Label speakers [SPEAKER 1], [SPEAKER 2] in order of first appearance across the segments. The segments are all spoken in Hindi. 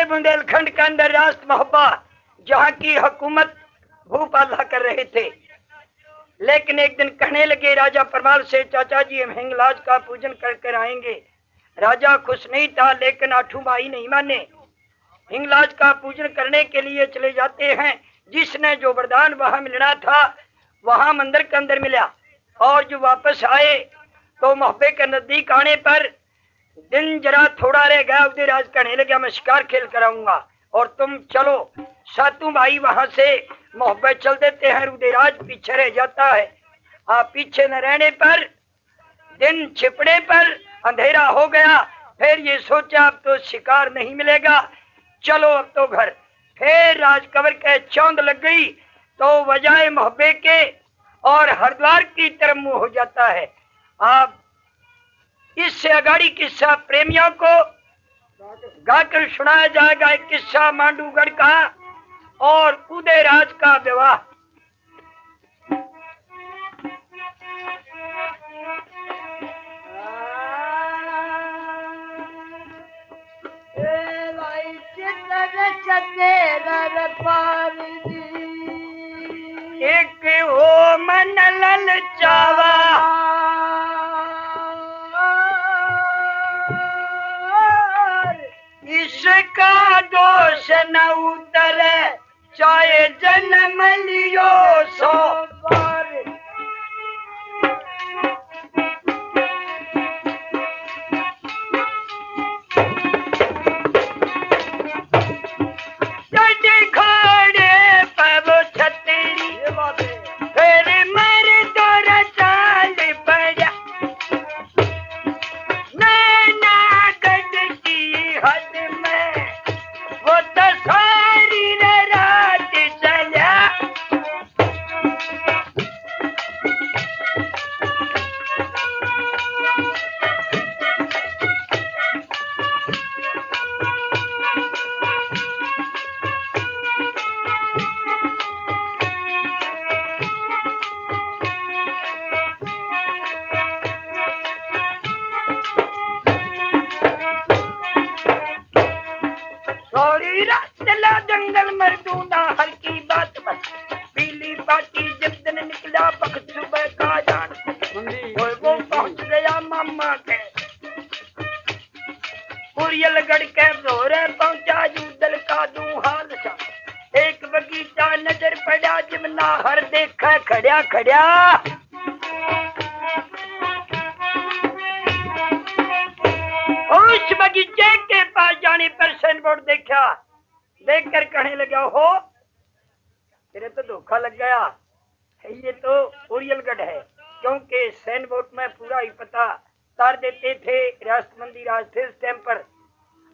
[SPEAKER 1] ये बुंदेलखंड के अंदर राष्ट्र मोहब्बा जहाँ की हुकूमत भूपाला कर रहे थे। लेकिन एक दिन कहने लगे राजा परमार से, चाचा जी हम हिंगलाज का पूजन कर आएंगे। राजा खुश नहीं था, लेकिन आठू भाई नहीं माने। हिंगलाज का पूजन करने के लिए चले जाते हैं। जिसने जो वरदान वहां मिलना था वहां मंदिर के अंदर मिला, और जो वापस आए तो मोहब्बे के नजदीक आने पर दिन जरा थोड़ा रह गया। उदयराज कहने लगा मैं शिकार खेल कराऊंगा और तुम चलो। सातू भाई वहां से मोहब्बत चल देते हैं। उदयराज पीछे रह जाता है। पीछे न रहने पर दिन छिपने पर अंधेरा हो गया। फिर ये सोचा अब तो शिकार नहीं मिलेगा, चलो अब तो घर। फिर राजकबर के चौंध लग गई तो वजाए मोहब्बे के और हरिद्वार की तरफ मुंह हो जाता है। आप इससे अगाड़ी किस्सा प्रेमियों को गाकर सुनाया जाएगा। एक किस्सा मांडूगढ़ का और उदयराज का विवाह। एक हो मन ललचावा इसका दोष न उतरे, चाहे जन्म लियो 100 बार। जंगल मरदूना हर की बात बस, पीली बाटी जब दिन निकला वक्त सुबह का जान। और वो पहुंच गया मामा के कुरियलगढ़ के भोरे पहुंचा जूदल का दूहाल सा। एक बगीचा नजर पड़ा जिमना हर देखा खड़ा खड़ा। उस बगीचे के पास जाने पर साइन बोर्ड देखा। देखकर कहने लगा हो तेरे तो धोखा लग गया, ये तो कुरियलगढ़ है। क्योंकि साइन बोर्ड में पूरा ही पता तार देते थे राष्ट्रमंदी राज थे उस टाइम पर।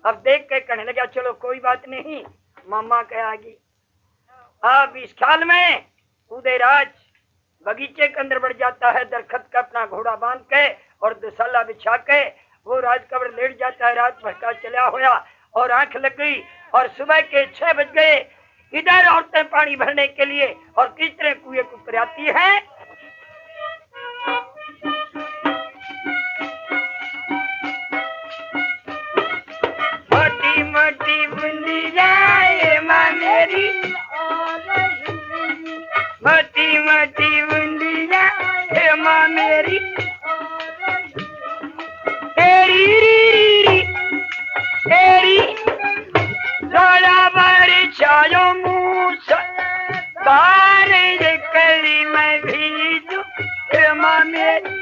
[SPEAKER 1] अब देख के कहने लगा चलो कोई बात नहीं, मामा कह आगी। अब इस ख्याल में उदयराज बगीचे के अंदर बढ़ जाता है। दरखत का अपना घोड़ा बांध के और दुशाला बिछा के वो राजकबर लेट जाता है। रात भर का चला होया और आंख लग गई और सुबह के 6 बज गए। इधर औरतें पानी भरने के लिए और किस तरह कुएं को पर आती है। मोटी मोटी बूंदी जाए माँ मेरी, मोटी मोटी बूंदी जाए माँ मेरी, तेरी री तेरी जोड़ा बारी छायो मूसा तारे कली मैं भीजू माँ मेरी।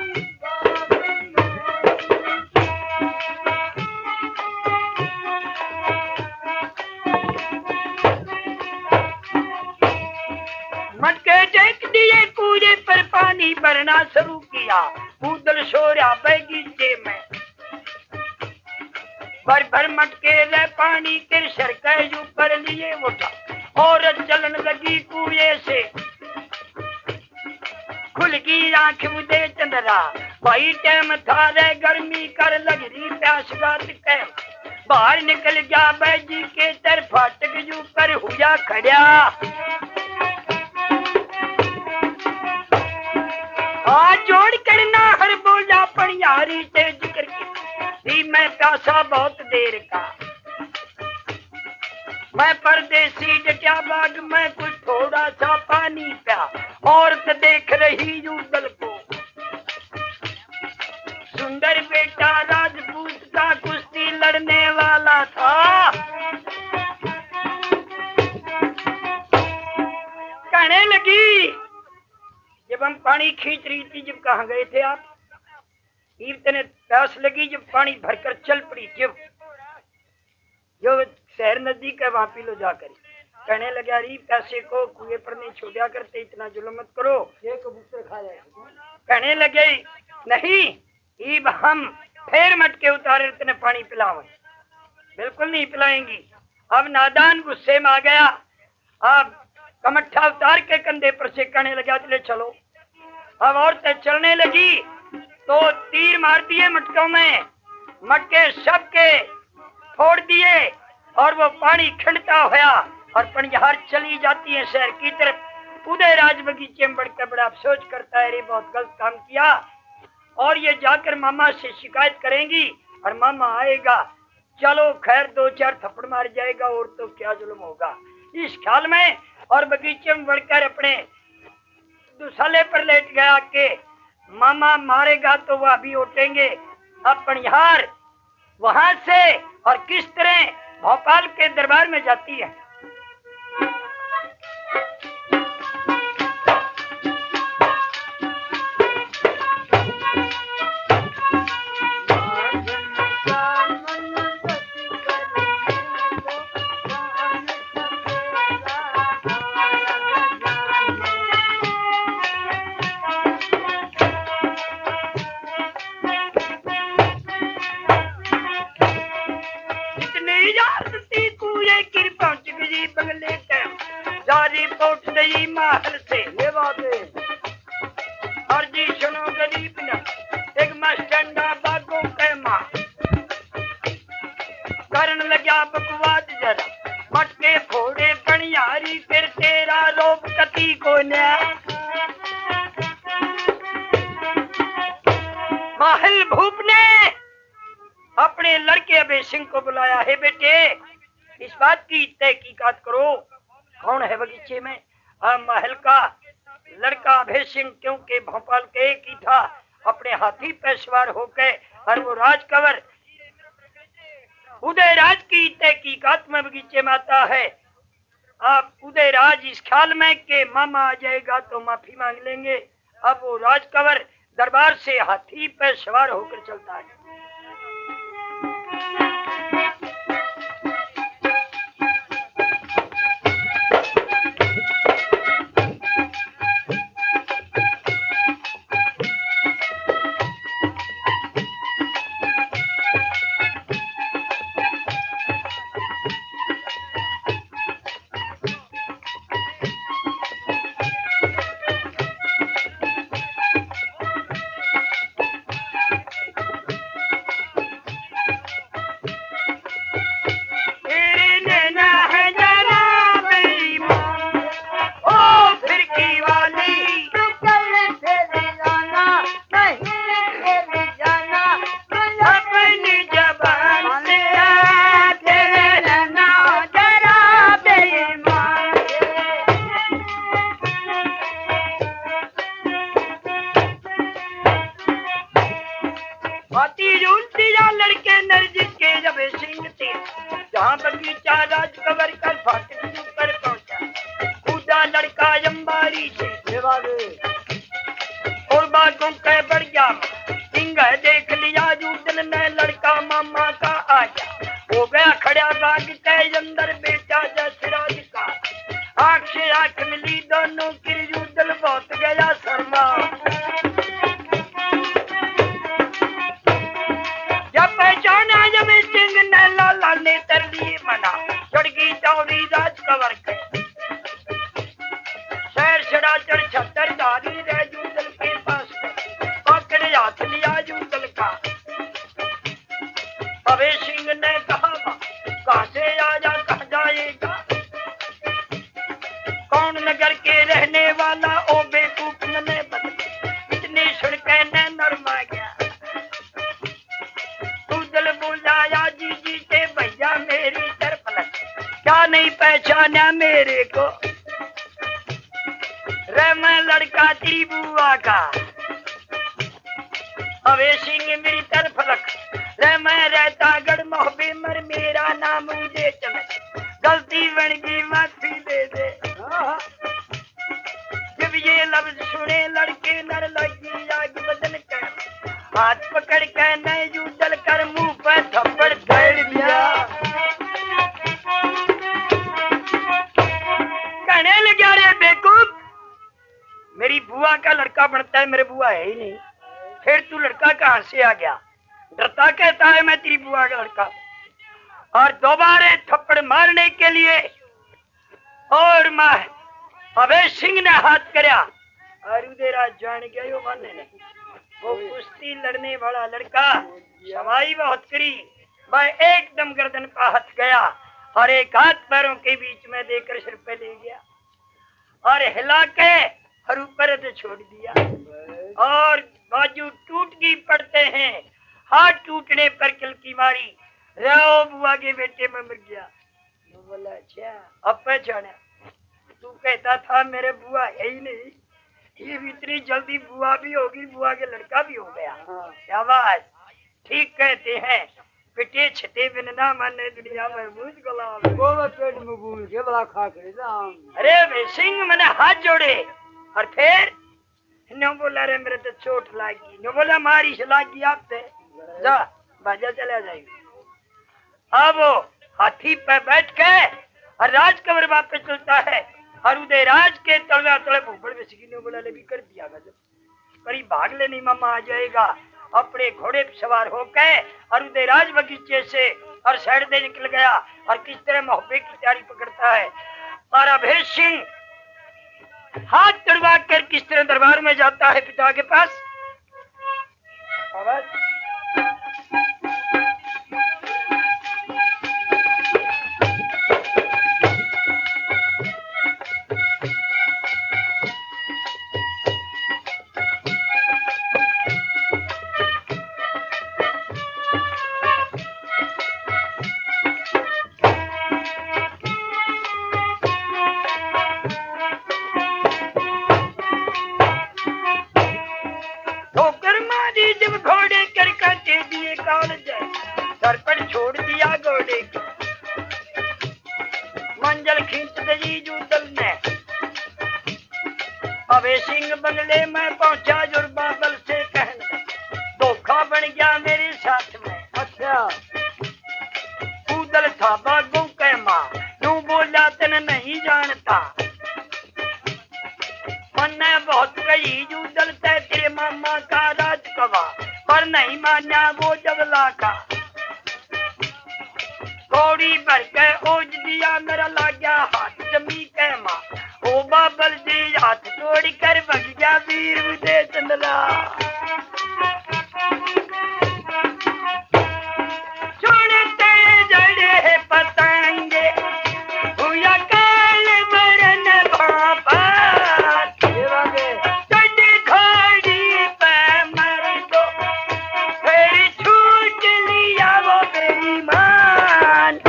[SPEAKER 1] मटके टेक दिए कूजे पर पानी भरना शुरू किया। कूदल सोरा बगीचे में भर भर मटके ले पानी के सर के ऊपर लिए उठा और चलन लगी कुएं से। खुल गई आंख मुझे चंद्रा, भाई टाइम था रे गर्मी कर लग रही प्यास रात के। बाहर निकल गया बैजी के तरफ फाटक ऊपर हुआ खड़ा। आज जोड़ करना हर बोला पनियारी से जिक्र की मैं प्यासा बहुत देर का। मैं परदेसी जटिया बाग में कुछ थोड़ा सा पानी पिया, औरत देख रही यूदल को, सुंदर बेटा राजपूत का कुश्ती लड़ने वाला था। कहने लगी जब हम पानी खींच रही थी, जब कहाँ गए थे आप? इतने प्यास लगी जब पानी भरकर चल पड़ी, जब जो शहर नजदीक है वहां पी लो जाकर। कहने लगे अरे पैसे को कुएं पर नहीं छोड़ा करते, इतना जुल्म मत करो, ये कबूतर खा जाएगा। कहने लगे नहीं, ईब हम फिर मटके उतारे इतने पानी पिलाओ। बिल्कुल नहीं पिलाएंगी। अब नादान गुस्से में आ गया, अब कमट्ठा उतार के कंधे पर से कहने लगा चले चलो। अब औरतें चलने लगी तो तीर मार दिए मटकों में, मटके सबके फोड़ दिए और वो पानी खिंडता हुआ और पनिहार चली जाती है शहर की तरफ। उदय राज बगीचे में बढ़कर बड़ा अफसोस करता है, अरे बहुत गलत काम किया, और ये जाकर मामा से शिकायत करेंगी और मामा आएगा, चलो खैर दो चार थप्पड़ मार जाएगा और तो क्या जुल्म होगा, इस ख्याल में। और बगीचे में बढ़कर अपने दुसाले पर लेट गया कि मामा मारेगा तो वह भी उठेंगे। अब पनिहार वहां से और किस तरह भोपाल के दरबार में जाती है। महल से ये बात है और जी सुनो गरीब न एक मस्टंडा बागों के माँ करन लगा बकवाद जरा, मटके फोड़े पनियारी फिर तेरा रोप कती को न्या। महल भूप ने अपने लड़के अभय सिंह को बुलाया है, बेटे इस बात की तहकीकात करो कौन है बगीचे में। महल का लड़का अभय सिंह क्योंकि भोपाल के एक ही था, अपने हाथी पे सवार होकर और वो राजकंवर उदयराज की तहकीकात में बगीचे में आता है। अब उदयराज इस ख्याल में कि मामा आ जाएगा तो माफी मांग लेंगे। अब वो राजकंवर दरबार से हाथी पे सवार होकर चलता है। जहाँ बगीचा राजकंवर का फाटक पर पहुंचा, कूदा लड़का अंबारी से और बागों के बढ़िया सिंह देख लिया जूदन ने लड़का मामा का आजा, हो गया खड़ा बाग के अंदर बेटा जसराज का। आंख से आंख मिली दोनों की, जूदन बहुत गया शर्मा। जब पहचाना जब सिंह ने लाला ने तर लिए मना, चढ़गी चौड़ी राजकंवर के शहर सड़ाचर छतर धारी रह जूदल के पास पकड़े हाथ लिया जूदल का। अभय सिंह ने कहा कहाँ से आजा कहा जाएगा, कौन नगर के रहने वाला ओ बेवकूफ ने बदले, इतनी सड़कें ने नरमा गया। जूदल बुलाया जी जी से भैया मेरी तरफ लग, क्या नहीं पहचाना मेरे को, रे मैं लड़का तेरी बुआ का, अवे सिंह मेरी तरफ रख, रे मैं रहता गढ़ मोहबे मर, मेरा नाम उदय चमन, गलती बन गई माफी दे दे। जब ये लफ्ज सुने लड़के नर लगी आग बदन कर, हाथ पकड़ के मैं यूं चल कर मुंह पर थप्पड़ फेर दिया। कहने लगा रे बेवकूफ, मेरी बुआ का लड़का बनता है, मेरे बुआ है ही नहीं, फिर तू लड़का कहां से आ गया? डरता कहता है मैं तेरी बुआ का लड़का। और दोबारा थप्पड़ मारने के लिए और मैं अभय सिंह ने हाथ करया और उधर जान गया यो मानने ने, वो कुश्ती लड़ने वाला लड़का सवाई बहुत करी, मैं एकदम गर्दन पर हाथ गया और एक हाथ पैरों के बीच में देकर सिर पे ले गया और हिला के और ऊपर से छोड़ दिया और बाजू टूट गई पड़ते हैं, हाथ टूटने पर किलकी मारी, रो बुआ के बेटे में मर गया। बोला अच्छा अब पहचाना, तू कहता था मेरे बुआ है ही नहीं, ये भी इतनी जल्दी बुआ भी होगी, बुआ के लड़का भी हो गया। क्या बात, ठीक कहते हैं, पिटे छते बिन ना माने दुनिया में बूझ गुलाम, पेट में बूझ के बड़ा खा करे। अरे वे सिंह मैंने हाथ जोड़े और फिर न बोला रे मेरे तो चोट लागी, न बोला मारी से लागी आपसे, जा बाजा चला जाएगी। अब हाथी पे बैठ के और राज कबर वापस चलता है और उदय राज के तलवा तले भूपड़ में सिकी बोला ले भी कर दिया गजब, करीब भाग ले नहीं मामा आ जाएगा। अपने घोड़े पर सवार होके और उदय राज बगीचे से और साइड दे निकल गया और किस तरह मोहब्बे की तैयारी पकड़ता है और अभय सिंह हाथ तड़वा कर किस तरह दरबार में जाता है पिता के पास। सर पर छोड़ दिया घोड़े को, मंजल खींच दी जूदल ने, अभय सिंह बंगले में पहुंचा जुर बादल से कहने, धोखा बन गया मेरे साथ में। अच्छा उदल था बागों के माँ, तू बोला तेन नहीं जानता, मैंने बहुत कही जूदल से तेरे मामा का राज कवा, पर नहीं माना वो जबला का, थोड़ी भर के ओज दिया मेरा लग गया हाथ जमी के माँ, ओ बाबल जी हाथ तोड़ कर भग गया वीर उदय चंदला। छोड़ते जड़े पतंगे हुआ काल मरन भापा, घोड़ी पे मर दो फिर छूट लिया वो बेईमान।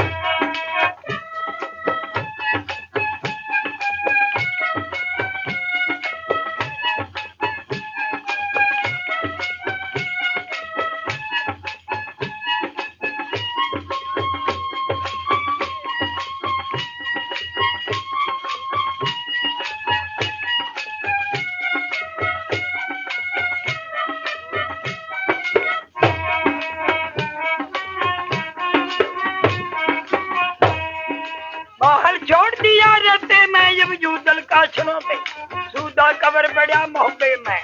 [SPEAKER 1] छोड़ दिया रहते मैं जब जूदल का छनों पे, सूदा कबर बढ़िया मोहब्बे में,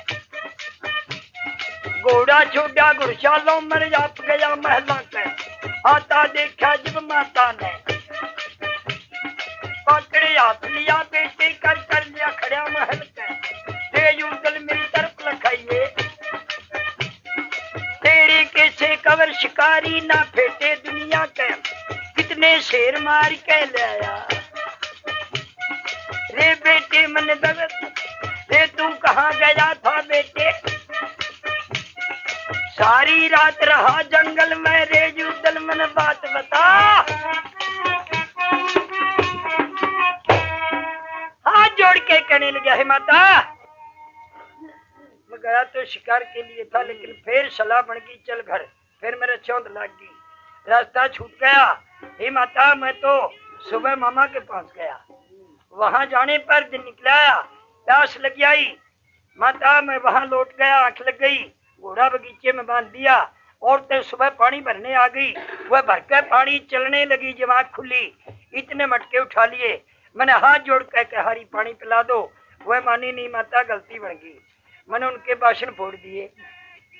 [SPEAKER 1] घोड़ा छोड़ा गुरशालों मर जाप गया महला के, आता देखा जब माता ने, पकड़े हाथ लिया बेटे कर लिया खड़ा महल के, दे जूदल मेरी तरफ लखाइए, तेरे कैसे कबर शिकारी ना फेटे दुनिया के, कितने शेर मार के ले आया रे बेटे मन दर्द, रे तू कहाँ गया था बेटे, सारी रात रहा जंगल में रे जूदल मन बात बता। कहने लगा है माता मैं गया तो शिकार के लिए था, लेकिन फिर सलाह बन गई चल घर। फिर मेरे चौंध लग गई, रास्ता छूट गया। हे माता मैं तो सुबह मामा के पास गया, वहां जाने पर दिन निकलाया, प्यास लग आई माता, मैं वहां लौट गया, आंख लग गई, घोड़ा बगीचे में बांध दिया। औरतें सुबह पानी भरने आ गई, वह भरकर पानी चलने लगी, जब आंख खुली इतने मटके उठा लिए, मैंने हाथ जोड़ कर हारी पानी पिला दो, वह मानी नहीं माता, गलती बन गई। मैंने उनके भाषण फोड़ दिए।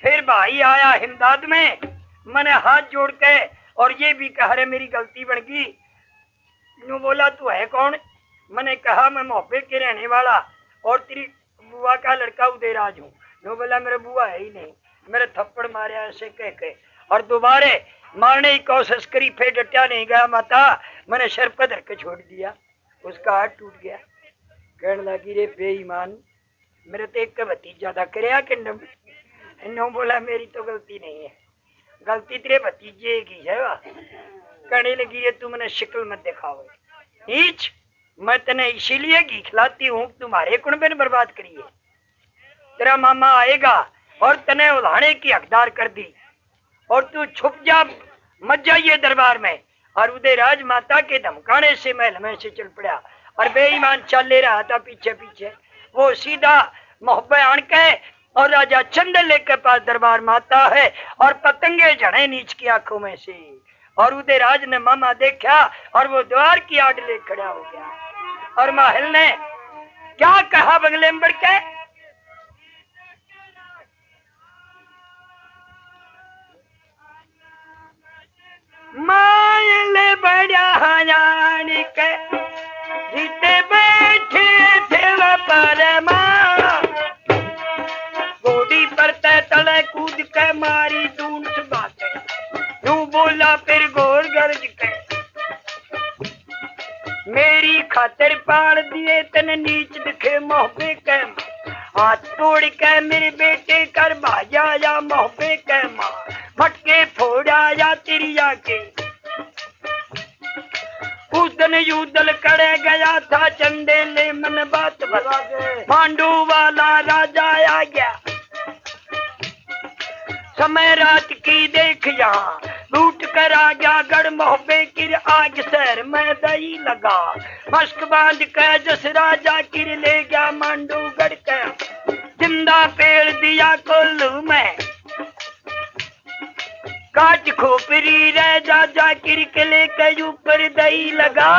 [SPEAKER 1] फिर भाई आया हिमदाद में, मैंने हाथ जोड़ के और ये भी कहा रे मेरी गलती बन गई। यूं बोला तू है कौन? मैंने कहा मैं मोहब्बे के रहने वाला और तेरी बुआ का लड़का उदयराज हूँ। यूं बोला मेरा बुआ है ही नहीं, मेरे थप्पड़ मारे ऐसे कह के और दोबारे मारने की कोशिश करी, फिर डटा नहीं गया माता, मैंने सर पर धर के छोड़ दिया, उसका हाथ टूट गया। कहने लगी रे बेईमान, मेरे तो एक भतीजा ज्यादा करया कि नो बोला मेरी तो गलती नहीं है, गलती तेरे भतीजे की है। कहने लगी रे तू मैंने शक्ल मत दिखाओ नीच, मैं तेने इसीलिए घी खिलाती हूँ तुम्हारे कुंबे ने बर्बाद करी है। तेरा मामा आएगा और तने उल्हाने की हकदार कर दी और तू छुप जा, मत जाइए दरबार में। और उदयराज माता के धमकाने से महल में से चल पड़ा और बेईमान चल ले रहा था पीछे पीछे। वो सीधा मोहब्बे आन के और राजा चंदले के पास दरबार माता है और पतंगे झड़े नीच की आंखों में से। और उदयराज ने मामा देखा और वो द्वार की आड़ ले खड़ा हो गया और महल ने क्या कहा बंगले में बढ़ के, मायले बड़ा जान के जीते बैठे थे परमा, गोदी पर तले कूद के मारी दून बातें, यूं बोला फिर गोर गर्ज के, मेरी खातिर पाड़ दिए तन नीच दिखे मोहब्बे के, हाथ तोड़ के मेरे बेटे कर भाजा या मोहब्बे के मां, मटके फोड़ा या तिरिया के। उस दिन युद्धल करे गया था चंदेले मन बात बता, पांडु वाला राजा आ गया, समय रात की देख यहाँ लूट कर आ गया, गढ़ मोहब्बे की आग शहर में दही लगा, मस्क बांध के जस राजा किर ले गया मांडू गढ़ के, जिंदा पेड़ दिया कोल्लू में, काट खोपरी रह जा किर के लेके ऊपर दही लगा।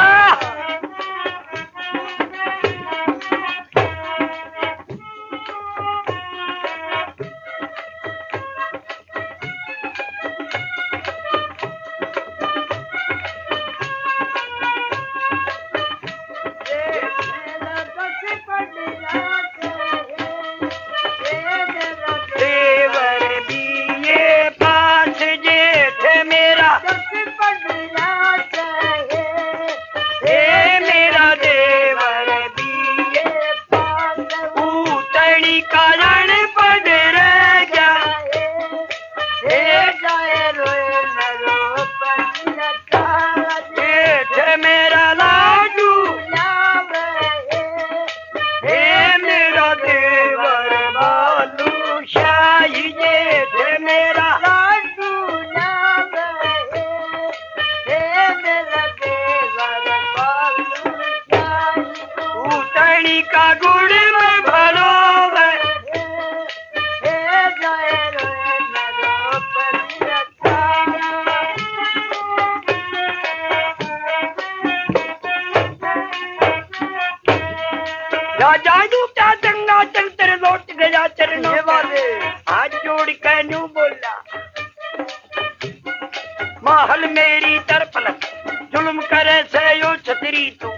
[SPEAKER 1] महल मेरी तरफ लग जुल्म करे से यो छतरी तू,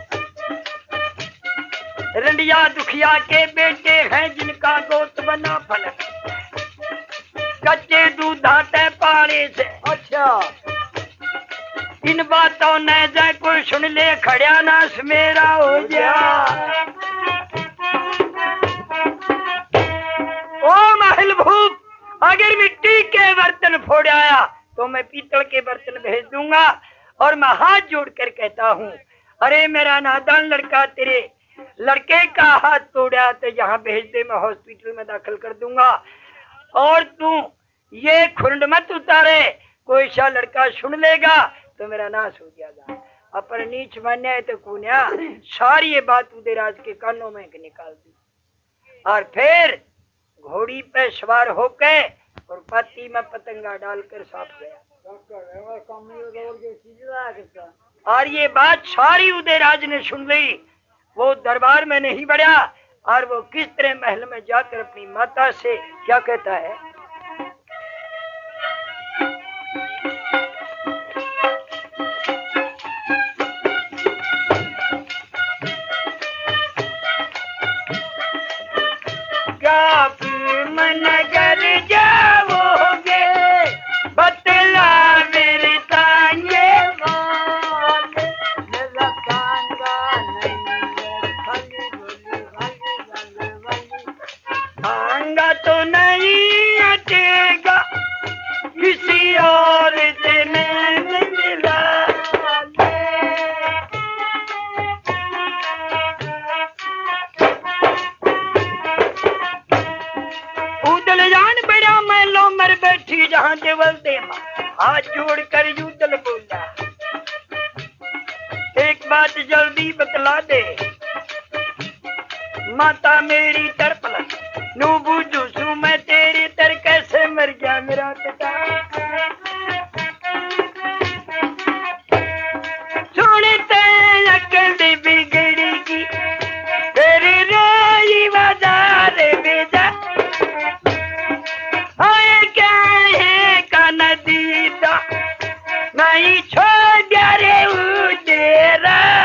[SPEAKER 1] रंडिया दुखिया के बेटे हैं जिनका गोत बना फलक, कच्चे दूध आते पाले से। अच्छा इन बातों ने जय कोई सुन ले खड़ा नाश मेरा हो गया। ओ महल भूप, अगर मिट्टी के बर्तन फोड़ आया तो मैं पीतल के बर्तन भेज दूंगा। और मैं हाथ जोड़कर कहता हूँ, अरे मेरा नादान लड़का तेरे लड़के का हाथ तोड़ा तो यहाँ भेज दे, मैं हॉस्पिटल में दाखिल कर दूंगा। और तू ये खुंड मत उतारे, कोई सा लड़का सुन लेगा तो मेरा नाश हो जाएगा। अपर नीच मान्या है तो कुन्या सारी ये बात उदयराज के कानों में निकाल दी। और फिर घोड़ी पे सवार होके और पाती में पतंगा डालकर साफ गया। और ये बात सारी उदयराज ने सुन ली। वो दरबार में नहीं बढ़ा और वो किस तरह महल में जाकर अपनी माता से क्या कहता है, मन कर जाओगे बतला मेरे तांगे भांगा तो नहीं हटेगा किसी और से नहीं मिला। बैठी जहां देवल देवा हाथ जोड़कर यूदल बोला, एक बात जल्दी बतला दे माता मेरी तरपल नू बूझू सू मैं तेरी तर कैसे मर गया मेरा पिता। सुनते अकल बिगड़ी की तेरी रोई बाजार बेजा नहीं छोड़ रे उदयराज।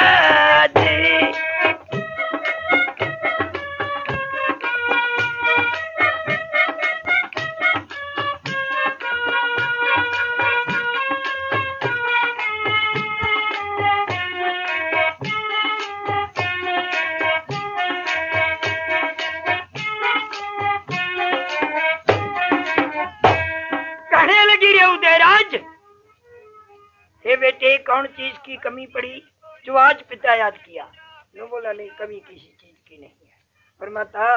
[SPEAKER 1] कहने लगी रे उदयराज, हे बेटे कौन चीज की कमी पड़ी जो आज पिता याद किया? नो बोला नहीं कमी किसी चीज की नहीं है, पर माता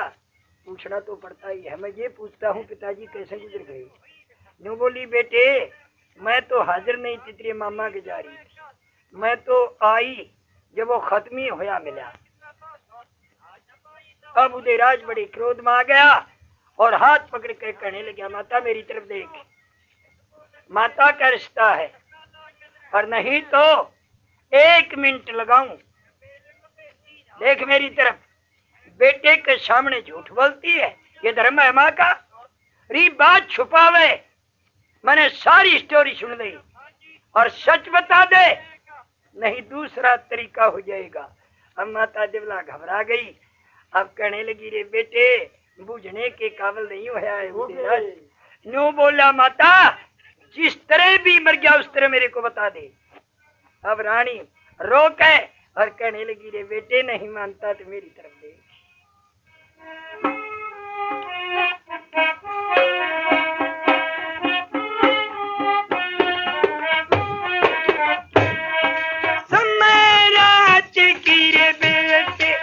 [SPEAKER 1] पूछना तो पड़ता ही है, मैं ये पूछता हूँ पिताजी कैसे गुजर गए? नो बोली बेटे मैं तो हाजिर नहीं थी तेरे मामा के जा रही थी, मैं तो आई जब वो खत्मी होया मिला। अब उदयराज बड़े क्रोध में आ गया और हाथ पकड़ कर कहने लगा, माता मेरी तरफ देख, माता का रिश्ता है और नहीं तो 1 मिनट लगाऊं, देख मेरी तरफ, बेटे के सामने झूठ बोलती है, ये धर्म है माँ का? री बात छुपावे, मैंने सारी स्टोरी सुन ली और सच बता दे नहीं दूसरा तरीका हो जाएगा। अब माता देवला घबरा गई, अब कहने लगी रे बेटे बूझने के काबिल नहीं होया है। न्यू बोला माता जिस तरह भी मर गया उस तरह मेरे को बता दे। अब रानी रोक है और कहने लगी रे बेटे नहीं मानता तो मेरी तरफ देख। समय रात की रे बेटे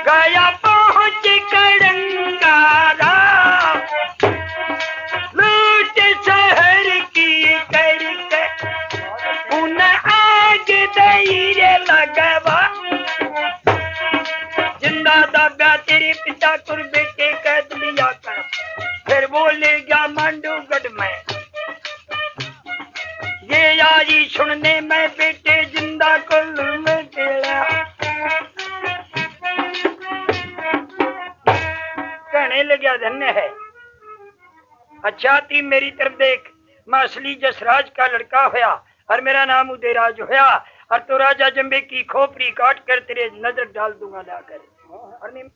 [SPEAKER 1] गया पहुंच कड़ंगारा, लूट शहर की करके उन आग दईरे लगवा, जिंदा दागा तेरे पिता को बेटे कैद लिया कर, फिर बोले गया मांडूगढ़ में ये आई सुनने में बेटे जिंदा कुल में टेड़ा। कहने लगा धन्य है, अच्छा ती मेरी तरफ देख, मैं असली जसराज का लड़का होया और मेरा नाम उदयराज होया और तो राजा जंबे की खोपड़ी काट कर तेरे नजर डाल दूंगा लाकर। और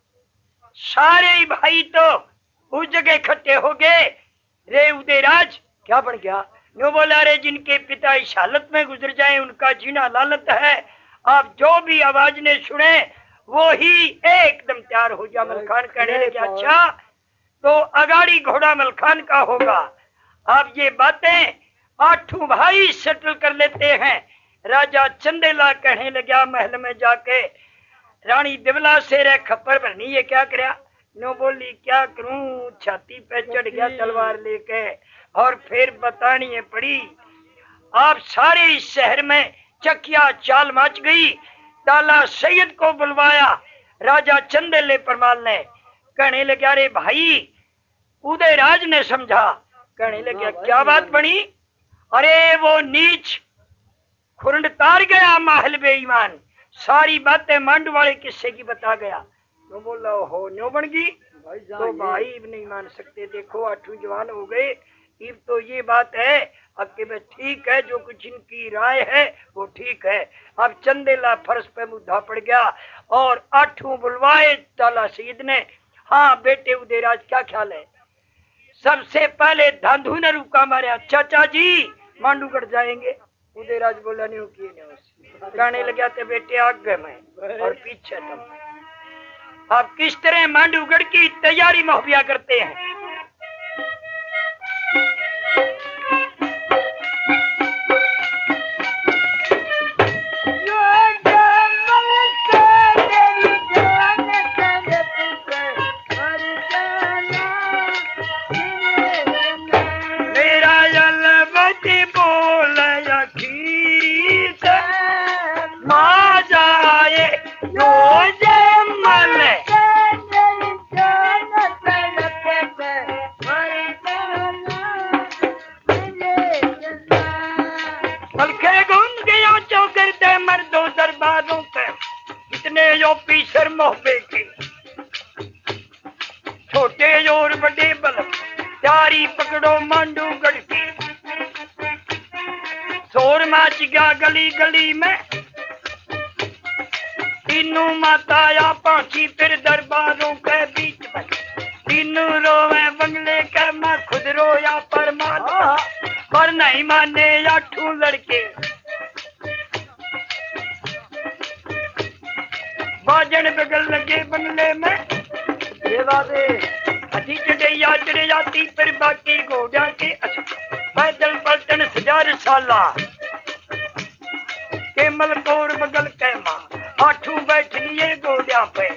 [SPEAKER 1] सारे भाई तो उस जगह इकट्ठे हो गए, रे उदयराज क्या बन गया? नो बोला रे जिनके पिता इस हालत में गुजर जाए उनका जीना लालत है, आप जो भी आवाज ने सुने वो ही एकदम तैयार हो जा। मलखान कहने लगे अच्छा तो अगाड़ी घोड़ा मलखान का होगा। आप ये बातें 8 भाई सेटल कर लेते हैं। राजा चंदेला कहने लगा महल में जाके रानी दिवला से रे खप्पर भरनी, ये क्या करया? नो बोली क्या करूं, छाती पे चढ़ गया तलवार लेके, और फिर बतानी पड़ी। आप सारे इस शहर में चकिया चाल मच गई। ताला सैयद को बुलवाया राजा चंदेले परमाल ने। कहने लगा रे भाई, उदयराज ने समझा। कहने लगा क्या बात बनी? अरे वो नीच खुरंड तार गया महल बेईमान, सारी बातें मांडू वाले किस्से की बता गया। तो बोला हो न्यो बन गई, तो भाई नहीं मान सकते, देखो 8 जवान हो गए। इब तो ये बात है अक्के में ठीक है, जो कुछ इनकी राय है वो ठीक है। अब चंदेला फर्श पे मुद्दा पड़ गया और 8 बुलवाए ताला सईद ने। हाँ बेटे उदयराज क्या ख्याल है? सबसे पहले धांधु ने रुका मारा, चाचा जी मांडूगढ़ जाएंगे। उदयराज बोला नहीं किए नहीं, गाने लगे थे बेटे आगे में और पीछे तुम। अब किस तरह मांडूगढ़ की तैयारी मुहैया करते हैं। ऑफिसर मोहब्बे के छोटे और बड़े बल, प्यारी पकड़ो मांडूगढ़ की। शोर मच गया गली गली में, तीनों माता या पहुंची फिर दरबारों के बीच में। तीनों रोवे बंगले के, मैं खुद रोया परमात्मा, पर नहीं माने 8 लड़के। बाजन बगल लगे बंगले में, ये बातें अति चढ़ैया चढ़ जाती फिर बाकी घोड़ा के पैदल पलटन 1000 साला के मलकोर बगल के माँ 8 बैठ लिए घोड़ा पे।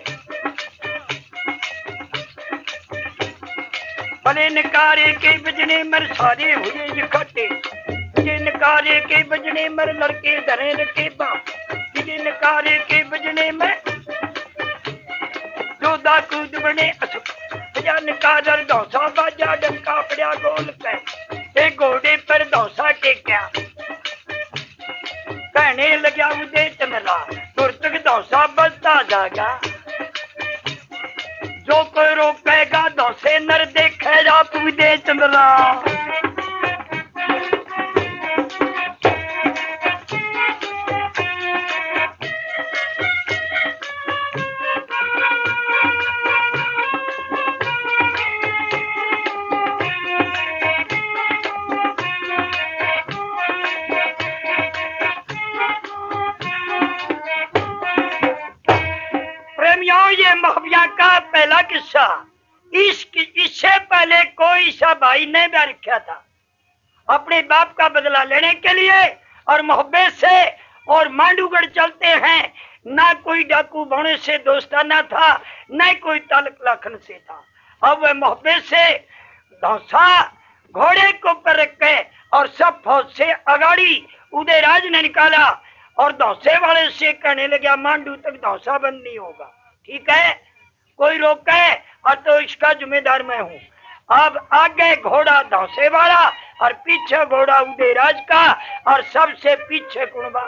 [SPEAKER 1] भले नकारे के बजने मर सारे हुए इकट्ठे, ये नकारे के बजने मर लड़के धरे रखे बाप, ये नकारे के बजने में जोधा कूद बने नकादर दौसा बाजा डंका पड़ा गोल पे, घोड़े पर दौसा टेक्या। कहने लगा उदय चमला, तुर तक दौसा बजता जागा, जो कोई रोकेगा दौसे नर देखेगा उदय चमला। ये मुहैया का पहला किस्सा। इससे पहले कोई सा भाई ने भी रखा था अपने बाप का बदला लेने के लिए, और मोहब्बत से और मांडूगढ़ चलते हैं। ना कोई डाकू बोने से दोस्ताना था, न कोई ताल्लुक लाखन से था। अब वह मोहब्बत से धौसा घोड़े को पर रख के और सब फौज से अगाड़ी उदयराज ने निकाला, और धौसे वाले से कहने लगा मांडू तक धौसा बंद नहीं होगा, ठीक है? कोई रोके और तो इसका जिम्मेदार मैं हूँ। अब आगे घोड़ा धौसे वाला और पीछे घोड़ा उदयराज का, और सबसे पीछे कुणबा